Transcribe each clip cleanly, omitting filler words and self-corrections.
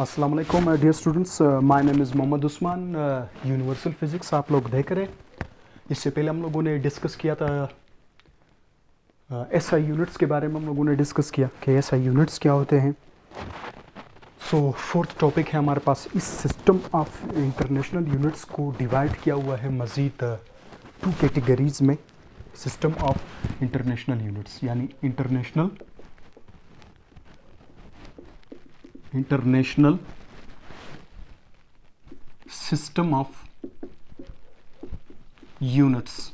अस्सलाम वालेकुम dear students, my name is Mohammad Usman. Universal physics आप लोग देख रहे हैं। इससे पहले हम लोगों ने डिस्कस किया था एसआई यूनिट्स के बारे में। हम लोगों ने डिस्कस किया कि एसआई यूनिट्स क्या होते हैं। सो फोर्थ टॉपिक है हमारे पास, इस सिस्टम ऑफ इंटरनेशनल यूनिट्स को डिवाइड किया हुआ है मज़ीद टू कैटेगरीज़ में। सिस्टम ऑफ इंटरनेशनल यूनिट्स यानी इंटरनेशनल सिस्टम ऑफ यूनिट्स,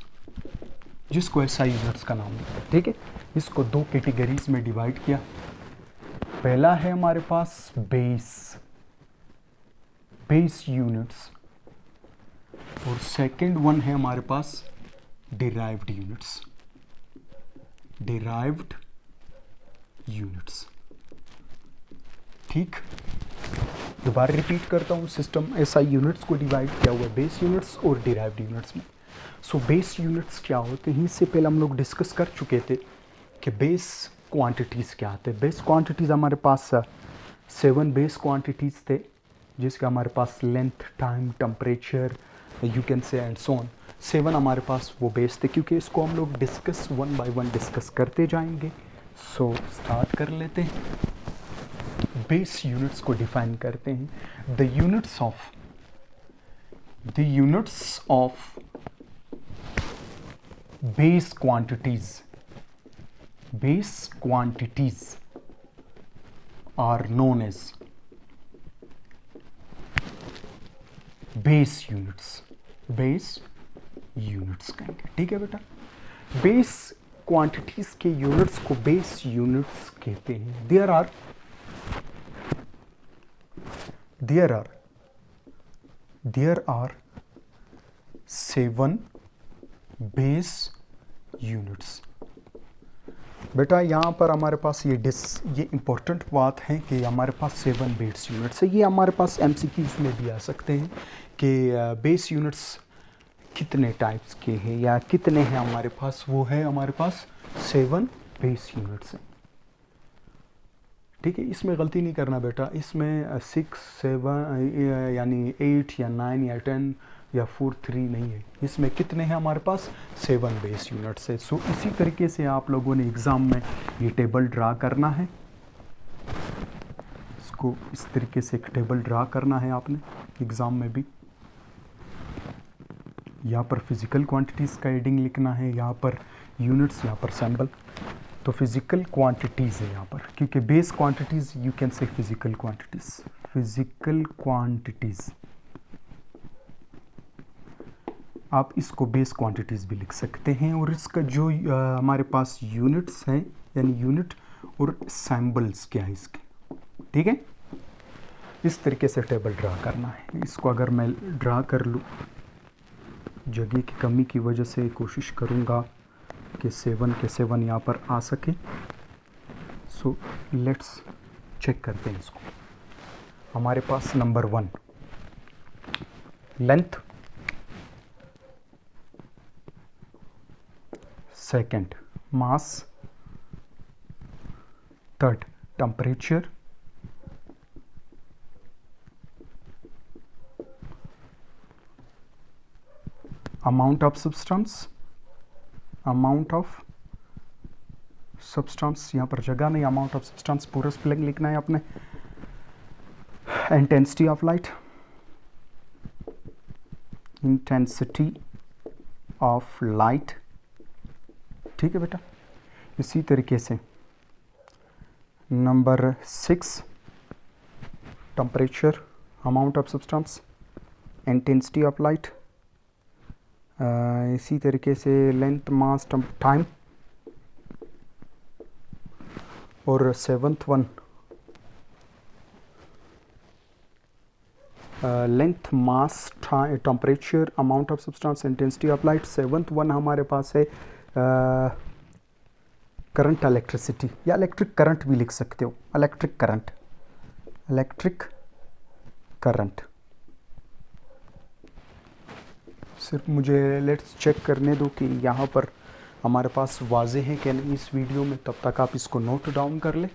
जिसको एसआई यूनिट्स का नाम है। ठीक है, इसको दो कैटेगरीज में डिवाइड किया। पहला है हमारे पास बेस यूनिट्स और सेकंड वन है हमारे पास डिराइव्ड यूनिट्स। ठीक, दोबारा रिपीट करता हूँ, सिस्टम एसआई यूनिट्स को डिवाइड किया हुआ है बेस यूनिट्स और डिराइव्ड यूनिट्स में। सो बेस यूनिट्स क्या होते हैं, इससे पहले हम लोग डिस्कस कर चुके थे कि बेस क्वांटिटीज़ क्या आते हैं। बेस क्वांटिटीज़ हमारे पास 7 बेस क्वांटिटीज़ थे, जिसका हमारे पास length, time, temperature, you can say and so on. 7 हमारे पास वो बेस थे, क्योंकि इसको हम लोग discuss one by one discuss करते जाएंगे। सो स्टार्ट कर लेते हैं। बेस यूनिट्स को डिफाइन करते हैं। The units of base quantities are known as base units कहेंगे। ठीक है बेटा, बेस क्वांटिटीज के यूनिट्स को बेस यूनिट्स कहते हैं। There are 7 base units. बेटा यहाँ पर हमारे पास ये इम्पोर्टेंट बात है कि हमारे पास 7 बेस यूनिट्स है। ये हमारे पास एमसीक्यूज़ में भी आ सकते हैं कि बेस यूनिट्स कितने टाइप्स के हैं या कितने हैं हमारे पास। वो है हमारे पास 7 बेस यूनिट्स हैं। ठीक है, इसमें गलती नहीं करना बेटा। इसमें 6, 7 यानी 8 या 9 या 10 या 4, 3 नहीं है। इसमें कितने हैं हमारे पास? 7 बेस यूनिट्स है। सो इसी तरीके से आप लोगों ने एग्ज़ाम में ये टेबल ड्रा करना है। इसको इस तरीके से एक टेबल ड्रा करना है आपने एग्ज़ाम में भी। यहाँ पर फिज़िकल क्वांटिटीज़ का हेडिंग लिखना है, यहाँ पर यूनिट्स, यहाँ पर सिंबल। तो फिज़िकल क्वांटिटीज़ है यहाँ पर, क्योंकि बेस क्वांटिटीज़ यू कैन से फिज़िकल क्वांटिटीज़। आप इसको बेस क्वांटिटीज़ भी लिख सकते हैं। और इसका जो हमारे पास यूनिट्स हैं, यानी यूनिट और सिंबल्स क्या है इसके। ठीक है, इस तरीके से टेबल ड्रा करना है। इसको अगर मैं ड्रा कर लूँ, जगह की कमी की वजह से कोशिश करूँगा कि 7 के 7 यहाँ पर आ सके। सो लेट्स चेक करते हैं इसको। हमारे पास number 1 length, second mass, third temperature, amount of substance, यहाँ पर जगह नहीं, अमाउंट ऑफ सब्सटेंस पूरा स्पेलिंग लिखना है आपने। Intensity of light. ठीक है बेटा, इसी तरीके से number 6 temperature, amount of substance, intensity of light. इसी तरीके से लेंथ, मास, टाइम। और 7th one length, mass, temperature, amount of substance, intensity of light. 7th one हमारे पास है करंट, इलेक्ट्रिसिटी, या इलेक्ट्रिक करंट भी लिख सकते हो। Electric current. सिर्फ मुझे लेट्स चेक करने दो कि यहाँ पर हमारे पास वाज़ेह है कि नहीं इस वीडियो में, तब तक आप इसको नोट डाउन कर ले।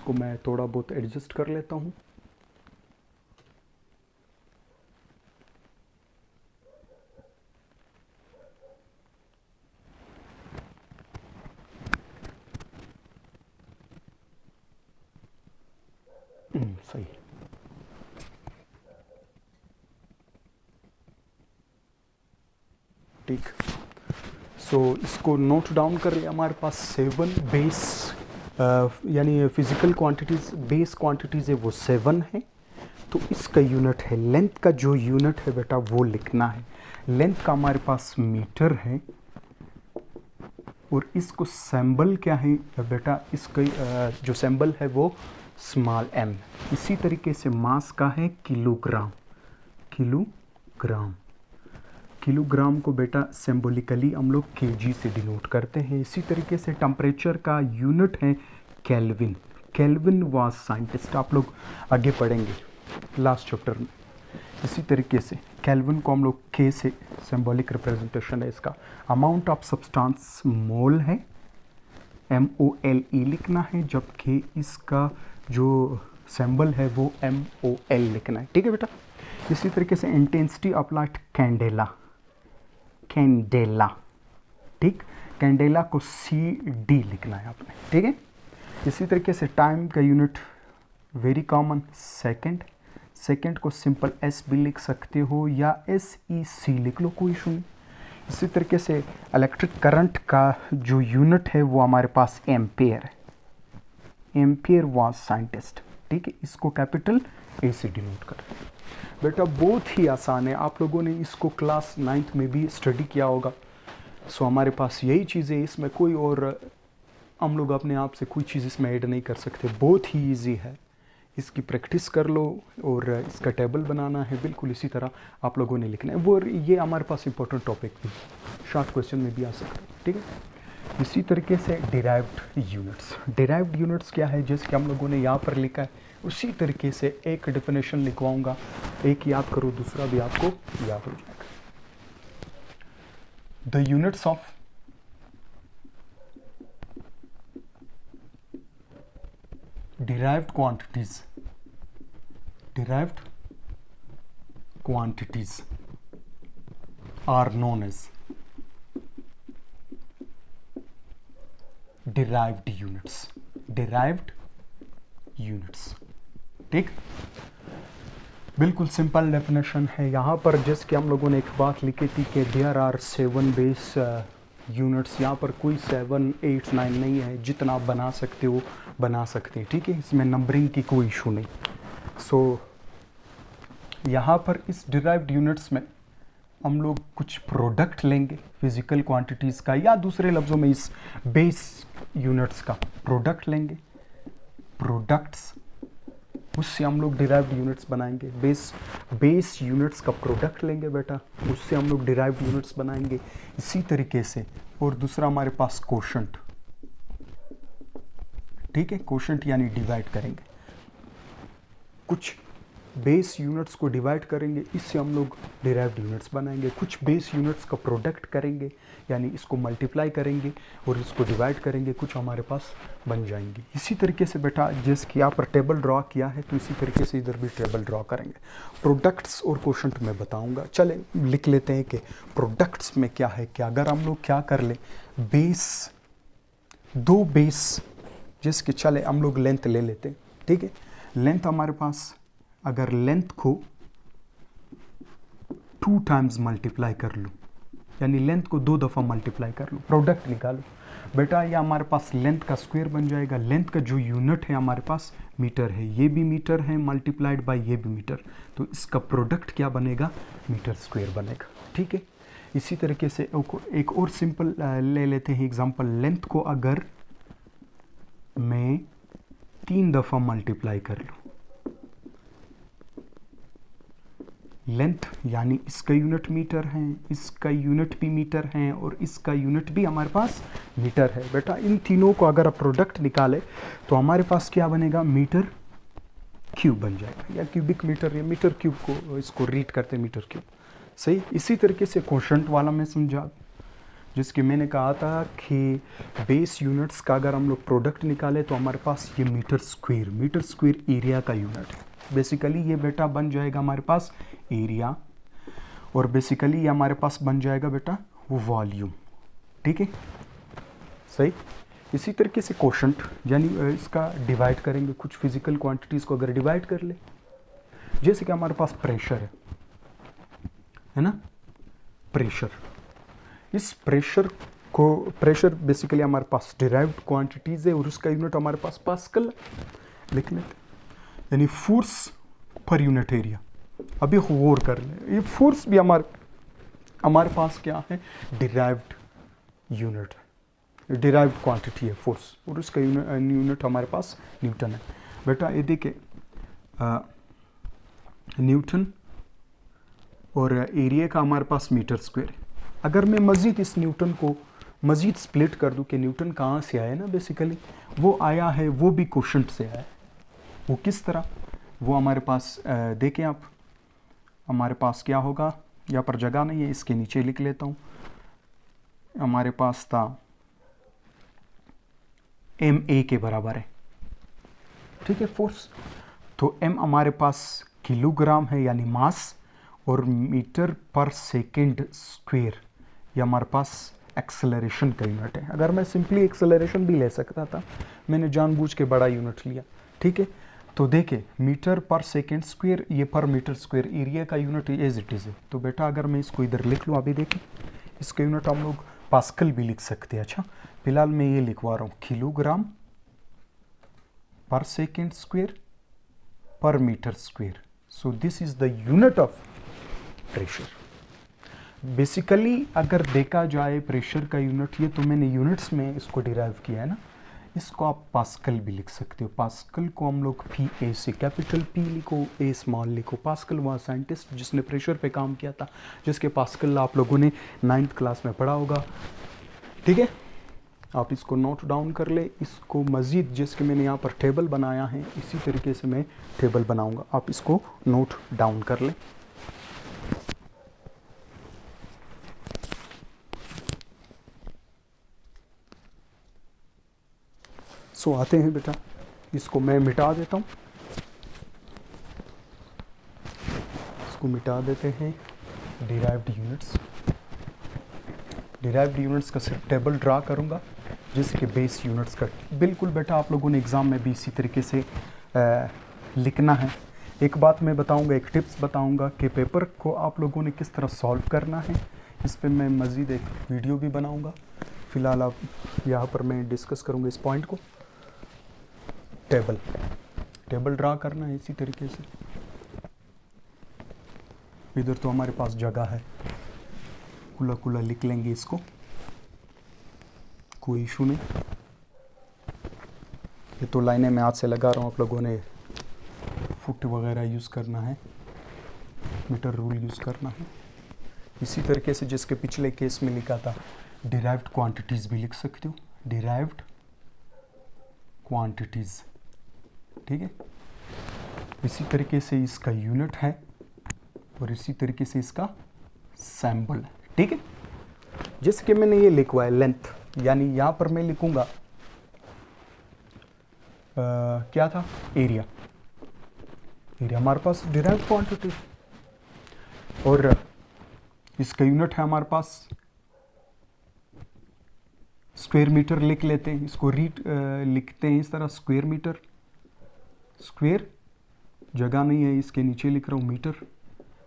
इसको मैं थोड़ा बहुत एडजस्ट कर लेता हूँ। सही। ठीक, सो इसको नोट डाउन कर लिया। हमारे पास 7 बेस यानी फिजिकल क्वांटिटीज़, बेस क्वांटिटीज़ है वो 7 है। तो इसका यूनिट है, लेंथ का जो यूनिट है बेटा वो लिखना है। लेंथ का हमारे पास मीटर है और इसको सिंबल क्या है बेटा, इसका जो सिंबल है वो स्मॉल m। इसी तरीके से मास का है किलोग्राम। किलोग्राम, किलोग्राम को बेटा सिंबॉलिकली हम लोग केजी से डिनोट करते हैं। इसी तरीके से टेम्परेचर का यूनिट है केल्विन। केल्विन वाज साइंटिस्ट, आप लोग आगे पढ़ेंगे लास्ट चैप्टर में। इसी तरीके से केल्विन को हम लोग के से, सिंबॉलिक रिप्रेजेंटेशन है इसका। अमाउंट ऑफ सब्सटेंस मोल है, MOLE लिखना है, जबकि इसका जो सिंबल है वो MOL लिखना है। ठीक है बेटा। इसी तरीके से intensity of light candela, candela, ठीक, कैंडेला को CD लिखना है आपने। ठीक है। इसी तरीके से टाइम का unit very common second. Second को सिंपल S भी लिख सकते हो या SEC लिख लो, कोई इशू नहीं। इसी तरीके से इलेक्ट्रिक करंट का जो यूनिट है वो हमारे पास एम्पेयर है। Ampere was scientist. ठीक है, इसको कैपिटल A से डिनोट कर। बेटा बहुत ही आसान है, आप लोगों ने इसको क्लास 9th में भी स्टडी किया होगा। सो हमारे पास यही चीज़ें, इसमें कोई और हम लोग अपने आप से कोई चीज़ इसमें ऐड नहीं कर सकते। बहुत ही इजी है, इसकी प्रैक्टिस कर लो और इसका टेबल बनाना है, बिल्कुल इसी तरह आप लोगों ने लिखना है वो। ये हमारे पास इंपॉर्टेंट टॉपिक भी शॉर्ट क्वेश्चन में भी आ सकता है। ठीक है। इसी तरीके से डिराइव्ड यूनिट्स। डिराइव्ड यूनिट्स क्या है, जैसे कि हम लोगों ने यहाँ पर लिखा है उसी तरीके से एक डेफिनेशन लिखवाऊंगा, एक याद करो दूसरा भी आपको याद हो जाएगा। The units of derived quantities are known as derived units। ठीक, बिल्कुल सिंपल डेफिनेशन है। यहाँ पर जैसे कि हम लोगों ने एक बात लिखी थी कि देयर आर 7 बेस यूनिट्स। यहाँ पर कोई 7, 8, 9 नहीं है, जितना आप बना सकते हो बना सकते हैं। ठीक है, इसमें नंबरिंग की कोई इशू नहीं। सो यहाँ पर इस डिराइव्ड यूनिट्स में हम लोग कुछ प्रोडक्ट लेंगे फिजिकल क्वांटिटीज़ का, या दूसरे लफ्ज़ों में इस बेस यूनिट्स का प्रोडक्ट लेंगे, प्रोडक्ट्स, उससे हम लोग डिराइव्ड यूनिट्स बनाएंगे। बेस यूनिट्स का प्रोडक्ट लेंगे बेटा, उससे हम लोग डिराइव्ड यूनिट्स बनाएंगे। इसी तरीके से और दूसरा हमारे पास कोशेंट। ठीक है, कोशेंट यानी डिवाइड करेंगे, कुछ बेस यूनिट्स को डिवाइड करेंगे, इससे हम लोग डिराइव्ड यूनिट्स बनाएंगे। कुछ बेस यूनिट्स का प्रोडक्ट करेंगे, यानी इसको मल्टीप्लाई करेंगे और इसको डिवाइड करेंगे, कुछ हमारे पास बन जाएंगे। इसी तरीके से बेटा जैसे कि यहाँ पर टेबल ड्रॉ किया है, तो इसी तरीके से इधर भी टेबल ड्रॉ करेंगे। प्रोडक्ट्स और कोशेंट में बताऊँगा। चले लिख लेते हैं कि प्रोडक्ट्स में क्या है। क्या अगर हम लोग क्या कर ले, बेस, दो बेस, जैसे कि चले हम लोग लेंथ ले लेते हैं। ठीक है, लेंथ हमारे पास, अगर लेंथ को 2 टाइम्स मल्टीप्लाई कर लूँ, यानी लेंथ को 2 दफ़ा मल्टीप्लाई कर लूँ, प्रोडक्ट निकालो बेटा, ये हमारे पास लेंथ का स्क्वायर बन जाएगा। लेंथ का जो यूनिट है हमारे पास मीटर है, ये भी मीटर है मल्टीप्लाइड बाय ये भी मीटर, तो इसका प्रोडक्ट क्या बनेगा, मीटर स्क्वायर बनेगा। ठीक है, इसी तरीके से एक और सिंपल ले लेते हैं एग्जांपल। लेंथ को अगर मैं 3 दफ़ा मल्टीप्लाई कर लूँ, लेंथ यानी इसका यूनिट मीटर है, इसका यूनिट भी मीटर है और इसका यूनिट भी हमारे पास मीटर है। बेटा इन तीनों को अगर आप प्रोडक्ट निकाले तो हमारे पास क्या बनेगा, मीटर क्यूब बन जाएगा, या क्यूबिक मीटर या मीटर क्यूब को इसको रीड करते हैं मीटर क्यूब। सही। इसी तरीके से कोशेंट वाला मैं समझा, जिसके मैंने कहा था कि बेस यूनिट्स का अगर हम लोग प्रोडक्ट निकाले तो हमारे पास ये मीटर स्क्वायर एरिया का यूनिट है। बेसिकली ये बेटा बन जाएगा हमारे पास एरिया, और बेसिकली ये हमारे पास बन जाएगा बेटा वॉल्यूम। ठीक है, सही। इसी तरीके से कोशंट यानी इसका डिवाइड करेंगे, कुछ फिजिकल क्वांटिटीज़ को अगर डिवाइड कर ले, जैसे कि हमारे पास प्रेशर है ना, प्रेशर। इस प्रेशर बेसिकली हमारे पास डिराइव्ड क्वांटिटीज़ है और उसका यूनिट हमारे पास पास्कल लिख लेते, यानी फोर्स पर यूनिट एरिया। अभी गौर कर ले, ये फोर्स भी हमारे पास क्या है, डिराइव्ड यूनिट है, डिराइव्ड क्वांटिटी है फोर्स, और उसका यूनिट हमारे पास न्यूटन है। बेटा ये देखिए न्यूटन और एरिया का हमारे पास मीटर स्क्वायर है। अगर मैं मज़ीद इस न्यूटन को मज़ीद स्प्लिट कर दूं कि न्यूटन कहाँ से आया ना, बेसिकली वो आया है, वो भी कोशंट से आया है। वो किस तरह, वो हमारे पास देखें आप, हमारे पास क्या होगा, यहाँ पर जगह नहीं है, इसके नीचे लिख लेता हूँ। हमारे पास था ma के बराबर है, ठीक है, फोर्स। तो m हमारे पास किलोग्राम है यानी मास, और मीटर पर सेकेंड स्क्वायर ये हमारे पास एक्सेलरेशन का यूनिट है। अगर मैं सिंपली एक्सेलरेशन भी ले सकता था, मैंने जानबूझ के बड़ा यूनिट लिया। ठीक है, तो देखें मीटर पर सेकेंड स्क्वायर, ये पर मीटर स्क्वायर एरिया का यूनिट एज इट इज़ है। तो बेटा अगर मैं इसको इधर लिख लूँ, अभी देखें इसका यूनिट हम लोग पास्कल भी लिख सकते हैं। अच्छा, फिलहाल मैं ये लिखवा रहा हूँ, किलोग्राम पर सेकेंड स्क्वायर पर metre square. So this is the unit of pressure. Basically अगर देखा जाए प्रेशर का यूनिट, ये तो मैंने यूनिट्स में इसको डिराइव किया है ना, इसको आप पास्कल भी लिख सकते हो। पास्कल को हम लोग PA से, कैपिटल P लिखो, A स्मॉल लिखो। पास्कल वह साइंटिस्ट जिसने प्रेशर पे काम किया था, जिसके पास्कल आप लोगों ने 9th क्लास में पढ़ा होगा। ठीक है, आप इसको नोट डाउन कर ले। इसको मज़ीद जिसके मैंने यहाँ पर टेबल बनाया है, इसी तरीके से मैं टेबल बनाऊंगा, आप इसको नोट डाउन कर ले। सो आते हैं बेटा, इसको मैं मिटा देता हूँ, इसको मिटा देते हैं। डिराइव्ड यूनिट्स का सिर्फ टेबल ड्रा करूँगा, जैसे कि बेस यूनिट्स का। बिल्कुल बेटा आप लोगों ने एग्ज़ाम में भी इसी तरीके से लिखना है। एक बात मैं बताऊंगा, एक टिप्स बताऊंगा कि पेपर को आप लोगों ने किस तरह सॉल्व करना है। इस पर मैं मज़ीद एक वीडियो भी बनाऊंगा। फ़िलहाल आप यहाँ पर मैं डिस्कस करूँगा इस पॉइंट को। टेबल ड्रा करना है इसी तरीके से। इधर तो हमारे पास जगह है, खुला खुला लिख लेंगे इसको, कोई इशू नहीं। ये तो लाइनें मैं हाथ से लगा रहा हूँ, आप लोगों ने फुट वगैरह यूज़ करना है, मीटर रूल यूज़ करना है। इसी तरीके से जिसके पिछले केस में लिखा था, डिराइव्ड क्वांटिटीज़ भी लिख सकते हो, डिराइव्ड क्वांटिटीज़। ठीक है, इसी तरीके से इसका यूनिट है और इसी तरीके से इसका सैंपल है। ठीक है, जैसे कि मैंने ये लिखवा है लेंथ, यानी यहाँ पर मैं लिखूंगा क्या था, एरिया हमारे पास डिराइव्ड क्वांटिटी, और इसका यूनिट है हमारे पास स्क्वायर मीटर। लिख लेते हैं इसको, लिखते हैं इस तरह, स्क्वायर मीटर, स्क्वायर जगह नहीं है, इसके नीचे लिख रहा हूँ मीटर,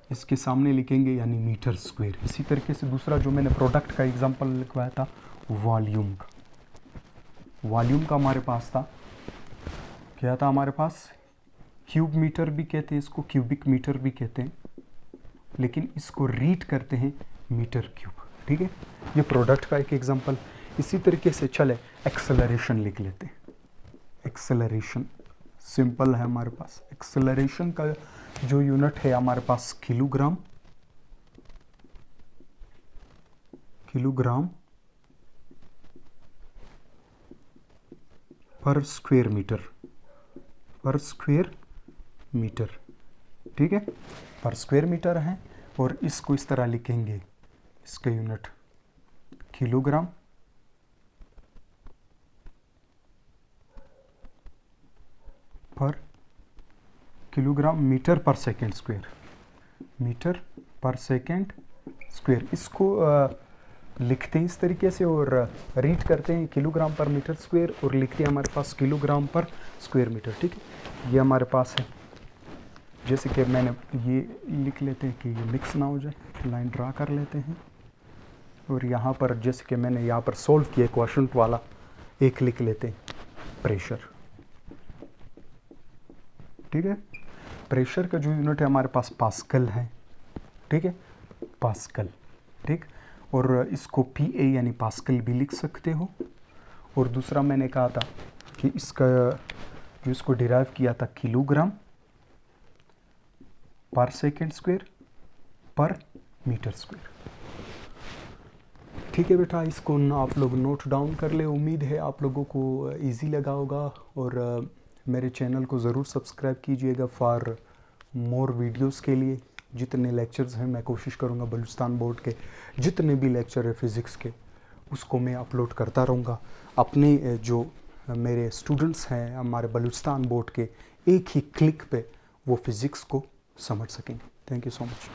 इसके सामने लिखेंगे यानी मीटर स्क्वायर। इसी तरीके से दूसरा जो मैंने प्रोडक्ट का एग्जांपल लिखवाया था, वॉल्यूम का हमारे पास था, क्या था हमारे पास, क्यूब मीटर भी कहते हैं इसको, क्यूबिक मीटर भी कहते हैं, लेकिन इसको रीड करते हैं मीटर क्यूब। ठीक है, ये प्रोडक्ट का एक एग्जांपल। इसी तरीके से चले एक्सेलरेशन लिख लेते हैं। एक्सेलरेशन सिंपल है हमारे पास। एक्सेलरेशन का जो यूनिट है हमारे पास किलोग्राम पर स्क्वायर मीटर। ठीक है, पर स्क्वायर मीटर है, और इसको इस तरह लिखेंगे, इसका यूनिट किलोग्राम पर किलोग्राम मीटर पर सेकेंड स्क्वायर, मीटर पर सेकेंड स्क्वायर। इसको लिखते हैं इस तरीके से और रीड करते हैं किलोग्राम पर मीटर स्क्वायर और लिखते हैं हमारे पास किलोग्राम पर स्क्वायर मीटर। ठीक है, ये हमारे पास है। जैसे कि मैंने ये लिख लेते हैं कि ये मिक्स ना हो जाए, लाइन ड्रा कर लेते हैं और यहाँ पर जैसे कि मैंने यहाँ पर सोल्व किया क्वेश्चन वाला एक लिख लेते हैं प्रेशर। ठीक है, प्रेशर का जो यूनिट है हमारे पास पास्कल है। ठीक है, पास्कल। ठीक, और इसको PA यानी पास्कल भी लिख सकते हो। और दूसरा मैंने कहा था कि इसका जो इसको डिराइव किया था किलोग्राम पर सेकेंड स्क्वायर पर मीटर स्क्वायर। ठीक है बेटा, इसको आप लोग नोट डाउन कर ले। उम्मीद है आप लोगों को इजी लगा होगा और मेरे चैनल को ज़रूर सब्सक्राइब कीजिएगा फॉर मोर वीडियोस के लिए। जितने लेक्चर्स हैं मैं कोशिश करूंगा बलूचिस्तान बोर्ड के जितने भी लेक्चर है फिज़िक्स के उसको मैं अपलोड करता रहूँगा। अपने जो मेरे स्टूडेंट्स हैं हमारे बलूचिस्तान बोर्ड के, एक ही क्लिक पे वो फिज़िक्स को समझ सकेंगे। Thank you so much.